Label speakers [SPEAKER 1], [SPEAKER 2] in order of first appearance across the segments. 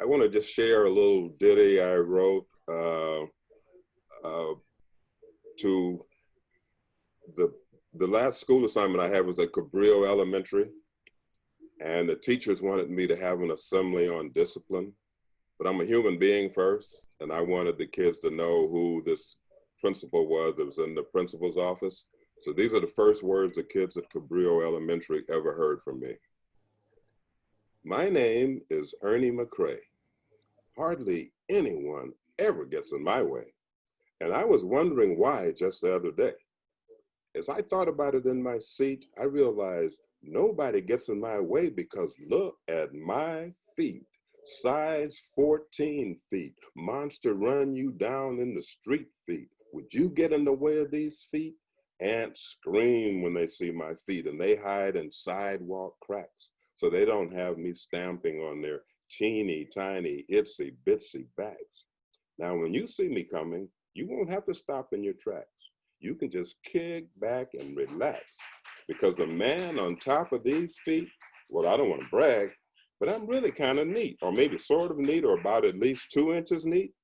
[SPEAKER 1] I want to just share a little ditty I wrote uh, to the last school assignment I had was at Cabrillo Elementary, and the teachers wanted me to have an assembly on discipline. But I'm a human being first, and I wanted the kids to know who this principal was that was in the principal's office. So these are the first words the kids at Cabrillo Elementary ever heard from me. My name is Ernie McCray. Hardly anyone ever gets in my way. And I was wondering why just the other day. As I thought about it in my seat, I realized nobody gets in my way because look at my feet. Size 14 feet. Monster run you down in the street feet. Would you get in the way of these feet? Ants scream when they see my feet, and they hide in sidewalk cracks so they don't have me stamping on their teeny tiny itsy bitsy backs. Now when you see me coming, you won't have to stop in your tracks. You can just kick back and relax, because the man on top of these feet, well, I don't want to brag, but I'm really kind of neat, or maybe sort of neat, or about at least 2 inches neat.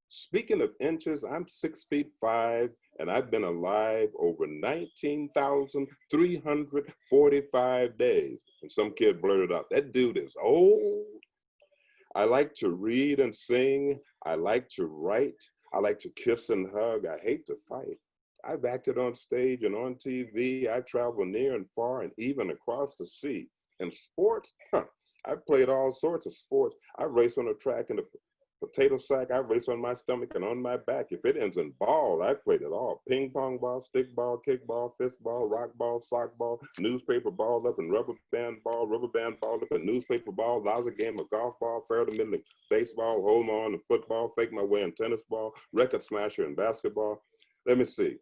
[SPEAKER 1] Speaking of inches, I'm 6'5", and I've been alive over 19,345 days. And some kid blurted out, "That dude is old." I like to read and sing. I like to write. I like to kiss and hug. I hate to fight. I've acted on stage and on TV. I travel near and far and even across the sea. In sports, I've played all sorts of sports. I race on a track in a potato sack. I race on my stomach and on my back. If it ends in ball, I've played it all. Ping pong ball, stick ball, kick ball, fist ball, rock ball, sock ball, newspaper ball up and rubber band ball up and newspaper ball, lousy game of golf ball, fair to middling baseball, hold on to football, fake my way in tennis ball, record smasher in basketball. Let me see.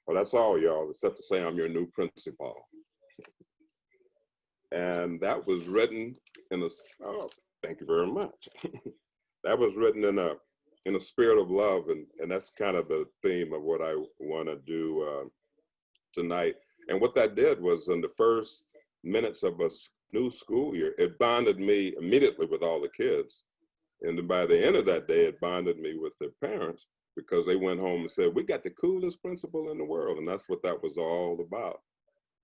[SPEAKER 1] Well, that's all, y'all, except to say I'm your new principal. And that was written in a, oh, thank you very much. That was written in a spirit of love, and that's kind of the theme of what I want to do tonight. And what that did was, in the first minutes of a new school year, it bonded me immediately with all the kids. And then by the end of that day, it bonded me with their parents, because they went home and said, "We got the coolest principal in the world." And that's what that was all about.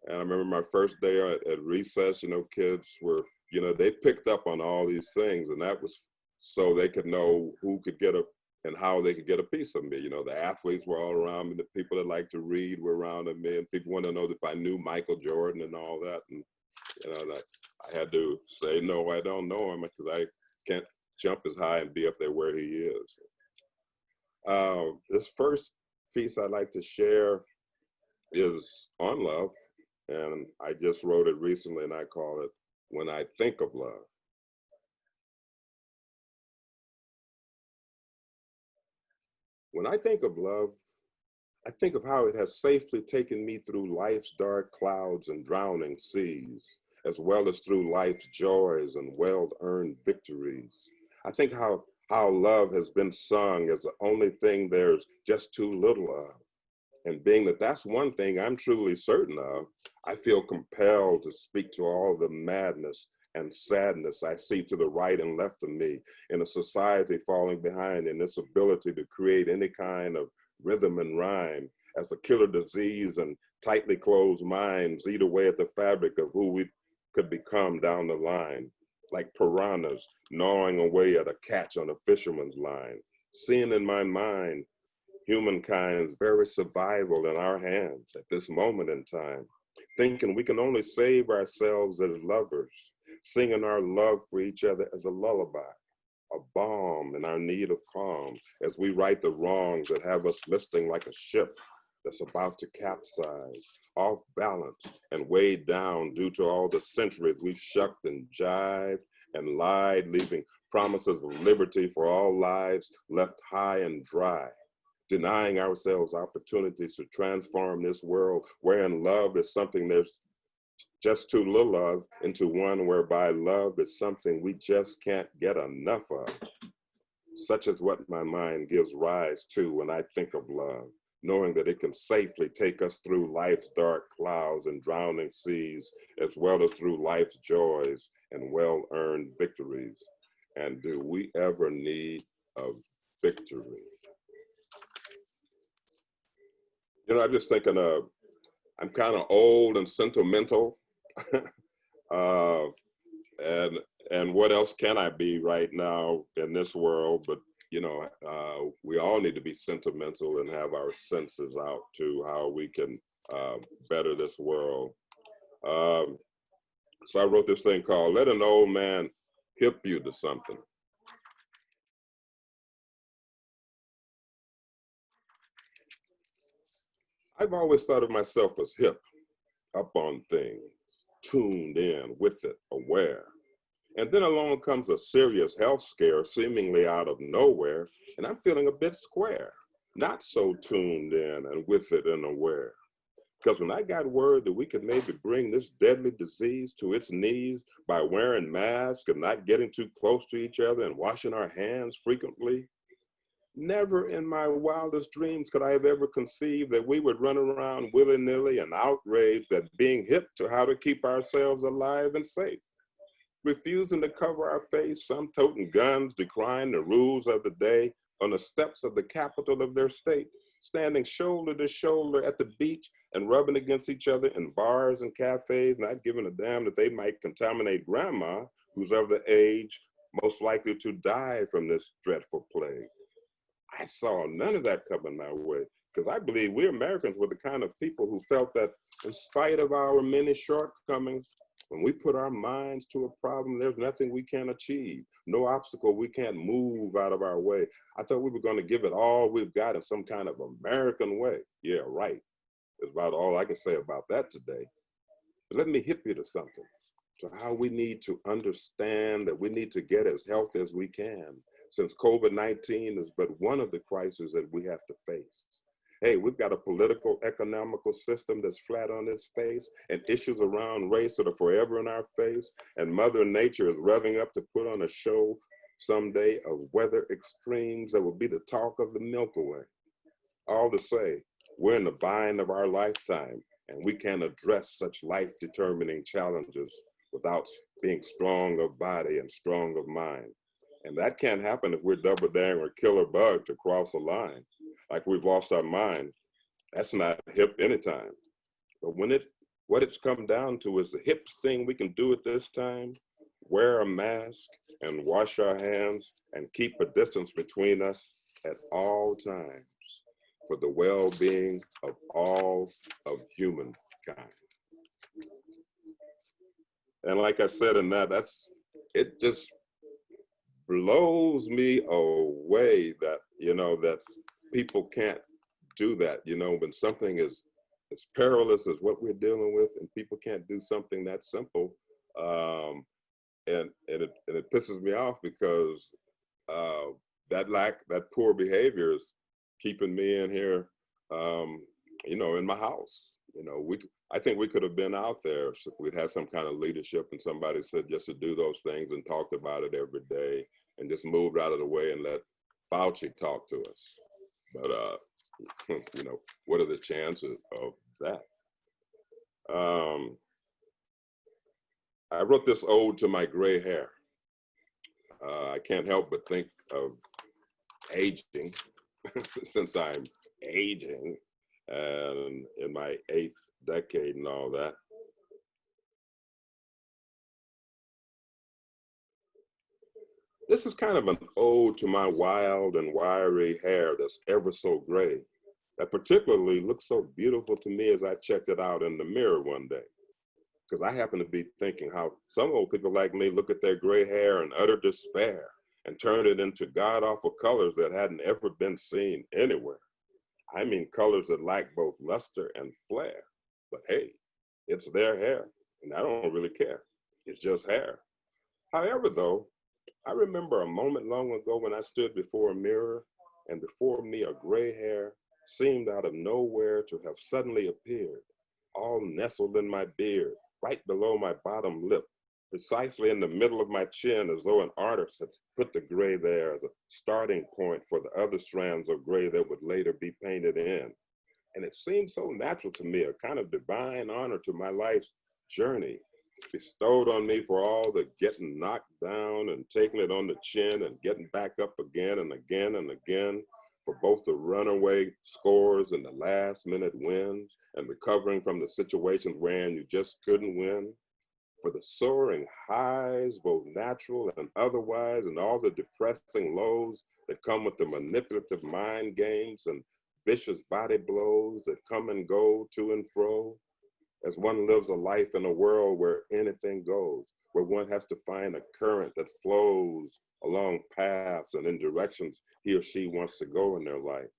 [SPEAKER 1] And I remember my first day at recess, kids were, they picked up on all these things, and that was so they could know who could get a, and how they could get a piece of me. The athletes were all around me, the people that like to read were around me, and people wanted to know if I knew Michael Jordan and all that. And, that I had to say, no, I don't know him, because I can't jump as high and be up there where he is. This first piece I'd like to share is on love, and I just wrote it recently, and I call it "When I Think of Love." When I think of love, I think of how it has safely taken me through life's dark clouds and drowning seas, as well as through life's joys and well-earned victories. I think how love has been sung as the only thing there's just too little of. And being that that's one thing I'm truly certain of, I feel compelled to speak to all the madness and sadness I see to the right and left of me in a society falling behind in its ability to create any kind of rhythm and rhyme, as a killer disease and tightly closed minds eat away at the fabric of who we could become down the line, like piranhas gnawing away at a catch on a fisherman's line. Seeing in my mind humankind's very survival in our hands at this moment in time, thinking we can only save ourselves as lovers, singing our love for each other as a lullaby, a balm in our need of calm, as we right the wrongs that have us listing like a ship that's about to capsize, off balance and weighed down due to all the centuries we've shucked and jived and lied, leaving promises of liberty for all lives left high and dry, denying ourselves opportunities to transform this world wherein love is something there's just too little of, into one whereby love is something we just can't get enough of. Such is what my mind gives rise to when I think of love, knowing that it can safely take us through life's dark clouds and drowning seas, as well as through life's joys and well-earned victories. And do we ever need a victory? You know, I'm just thinking I'm kind of old and sentimental. uh, and what else can I be right now in this world? But you know, we all need to be sentimental and have our senses out to how we can better this world. Um, so I wrote this thing called "Let an Old Man Hip You to Something." I've always thought of myself as hip, up on things, tuned in with it, aware. And then along comes a serious health scare seemingly out of nowhere, and I'm feeling a bit square, not so tuned in and with it and aware. Because when I got word that we could maybe bring this deadly disease to its knees by wearing masks and not getting too close to each other and washing our hands frequently, never in my wildest dreams could I have ever conceived that we would run around willy-nilly and outraged at being hip to how to keep ourselves alive and safe, refusing to cover our face, some toting guns, decrying the rules of the day on the steps of the capital of their state, standing shoulder to shoulder at the beach and rubbing against each other in bars and cafes, not giving a damn that they might contaminate grandma, who's of the age most likely to die from this dreadful plague. I saw none of that coming my way, because I believe we Americans were the kind of people who felt that in spite of our many shortcomings, when we put our minds to a problem, there's nothing we can't achieve, no obstacle we can't move out of our way. I thought we were going to give it all we've got in some kind of American way. Yeah, right. That's about all I can say about that today. But let me hip you to something, to how we need to understand that we need to get as healthy as we can, since COVID-19 is but one of the crises that we have to face. Hey, we've got a political, economical system that's flat on its face, and issues around race that are forever in our face, and Mother Nature is revving up to put on a show someday of weather extremes that will be the talk of the Milky Way. All to say, we're in the bind of our lifetime, and we can't address such life-determining challenges without being strong of body and strong of mind. And that can't happen if we're double daring or killer bug to cross a line. Like we've lost our mind. That's not hip anytime. But what it's come down to is the hipest thing we can do at this time: wear a mask and wash our hands and keep a distance between us at all times for the well-being of all of humankind. And like I said in it just blows me away that, that people can't do that, when something is as perilous as what we're dealing with and people can't do something that simple. And it pisses me off because that poor behavior is keeping me in here, in my house. I think we could have been out there if we'd had some kind of leadership and somebody said just to do those things and talked about it every day and just moved out of the way and let Fauci talk to us. But, what are the chances of that? I wrote this ode to my gray hair. I can't help but think of aging since I'm aging and in my 8th decade and all that. This is kind of an ode to my wild and wiry hair that's ever so gray, that particularly looks so beautiful to me as I checked it out in the mirror one day. Because I happen to be thinking how some old people like me look at their gray hair in utter despair and turn it into god-awful colors that hadn't ever been seen anywhere. I mean colors that lack both luster and flair. But hey, it's their hair, and I don't really care. It's just hair. However, though, I remember a moment long ago when I stood before a mirror, and before me a gray hair seemed out of nowhere to have suddenly appeared, all nestled in my beard, right below my bottom lip, precisely in the middle of my chin, as though an artist had put the gray there as a starting point for the other strands of gray that would later be painted in. And it seemed so natural to me, a kind of divine honor to my life's journey, bestowed on me for all the getting knocked down and taking it on the chin and getting back up again and again and again, for both the runaway scores and the last minute wins, and recovering from the situations wherein you just couldn't win, for the soaring highs, both natural and otherwise, and all the depressing lows that come with the manipulative mind games and vicious body blows that come and go to and fro, as one lives a life in a world where anything goes, where one has to find a current that flows along paths and in directions he or she wants to go in their life.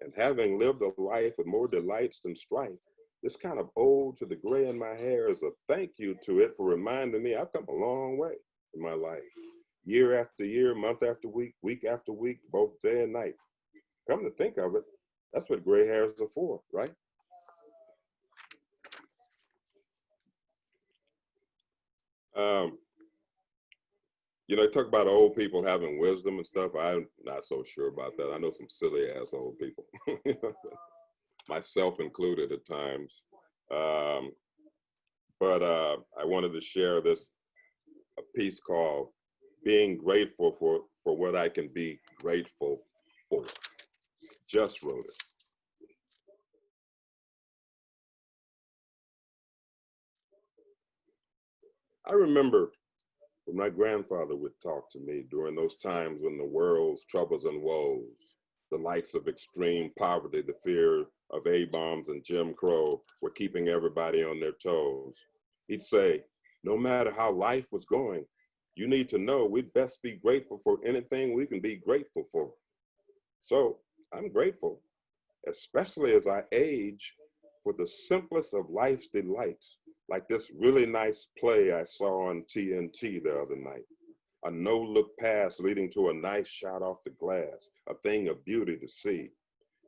[SPEAKER 1] And having lived a life with more delights than strife, this kind of ode to the gray in my hair is a thank you to it for reminding me I've come a long way in my life. Year after year, month after week after week, both day and night. Come to think of it, that's what gray hairs are for, right? You know, talk about old people having wisdom and stuff. I'm not so sure about that. I know some silly ass old people, myself included at times. Um, but I wanted to share this a piece called "Being Grateful for What I Can Be Grateful For." Just wrote it. I remember when my grandfather would talk to me during those times when the world's troubles and woes, the likes of extreme poverty, the fear of A-bombs and Jim Crow were keeping everybody on their toes. He'd say, no matter how life was going, you need to know we'd best be grateful for anything we can be grateful for. So I'm grateful, especially as I age, for the simplest of life's delights, like this really nice play I saw on TNT the other night. A no-look pass leading to a nice shot off the glass, a thing of beauty to see.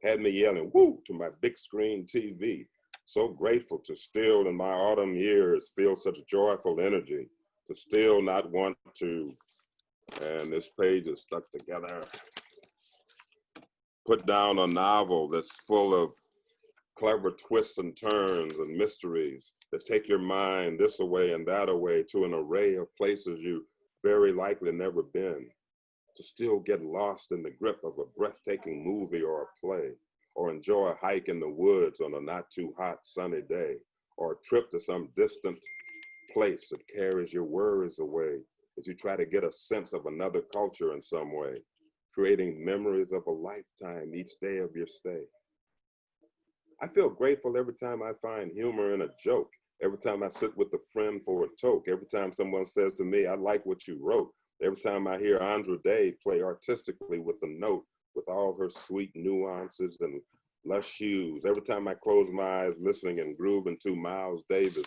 [SPEAKER 1] Had me yelling, woo, to my big screen TV. So grateful to still in my autumn years feel such joyful energy, to still not want to, and this page is stuck together, put down a novel that's full of clever twists and turns and mysteries that take your mind this away and that away to an array of places you very likely never been, to still get lost in the grip of a breathtaking movie or a play, or enjoy a hike in the woods on a not too hot sunny day, or a trip to some distant place that carries your worries away as you try to get a sense of another culture in some way, creating memories of a lifetime each day of your stay. I feel grateful every time I find humor in a joke, every time I sit with a friend for a toke, every time someone says to me, I like what you wrote, every time I hear Andra Day play artistically with a note, with all her sweet nuances and lush hues, every time I close my eyes listening and grooving to Miles Davis,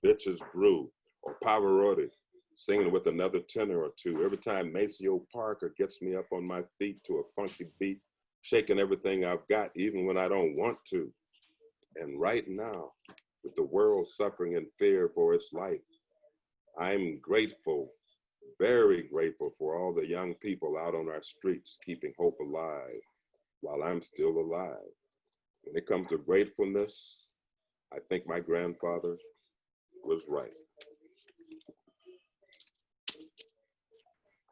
[SPEAKER 1] Bitches Brew, or Pavarotti, singing with another tenor or two, every time Maceo Parker gets me up on my feet to a funky beat, shaking everything I've got, even when I don't want to. And right now, with the world suffering in fear for its life, I'm grateful, very grateful for all the young people out on our streets keeping hope alive while I'm still alive. When it comes to gratefulness, I think my grandfather was right.